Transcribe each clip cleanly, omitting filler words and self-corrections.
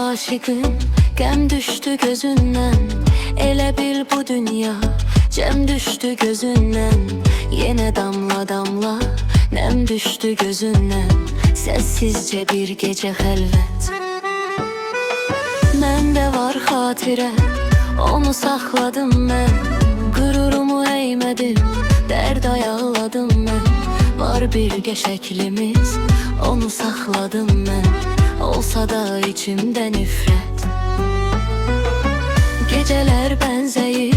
Aşıkım, gəm düştü gözündən. Elə bil bu dünya cəm düştü gözündən. Yenə damla damla nəm düştü gözündən. Səssizcə bir gecə xəlvət. Məndə var xatirə, onu saxladım mən. Qürurumu əymədim, dərd ayaqladım mən. Var bir qəşəklimiz, onu saxladım mən. Olsa da içimdə nifrət. Gecələr bənzəyir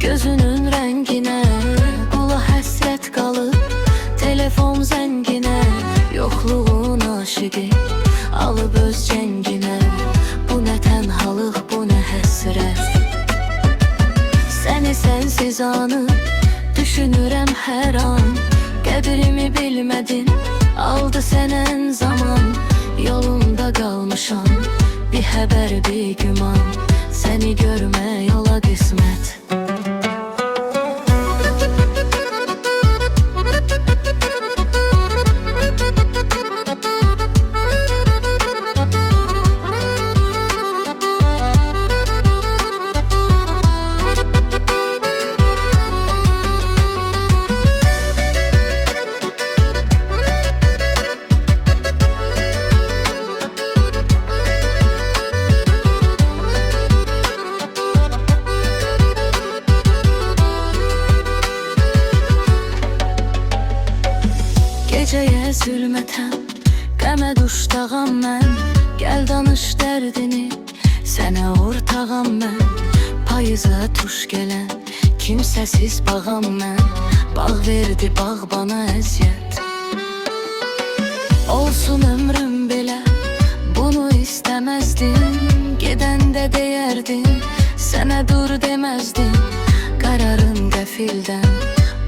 gözünün rənginə. Qula həsrət qalıb telefon zənginə. Yoxluğun aşıqı alıb öz cənginə. Bu nə tənhalıq, bu nə həsrət. Səni sənsiz anı düşünürəm hər an. Qədrimi bilmədin, aldı sənən zaman. Yolunda qalmışam, bir xəbər, bir güman. Səni görmək yola qismət. Gecəyə zülmətəm, qəmə duşdağam mən. Gəl danış dərdini, sənə ortağam mən. Payıza tuş gələn, kimsəsiz bağam mən. Bağ verdi bağbana əziyyət. Olsun ömrüm belə, bunu istəməzdim. Gedəndə deyərdin, sənə dur deməzdim. Qararın qəfildən,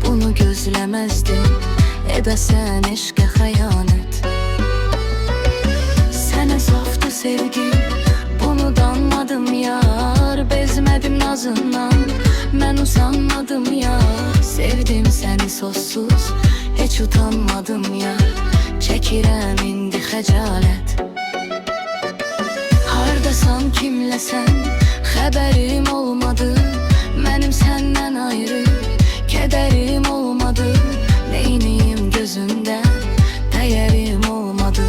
bunu gözləməzdim. Edəsən eşqə xəyanət. Sənə saftı sevgi, bunu danmadım yar. Bezmədim nazından, mən usanmadım yar. Sevdim səni sozsuz, heç utanmadım yar. Çəkirəm indi xəcalət. Hardasan, kimləsən, xəbərim olmadı. Mənim səndən ayrı kədərim olmadı. Neyniyim gözündən, dəyərim olmadı.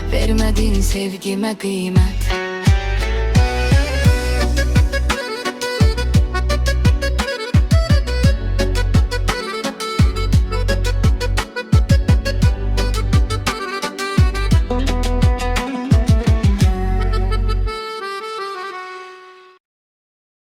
Vermədin sevgimə qiymət.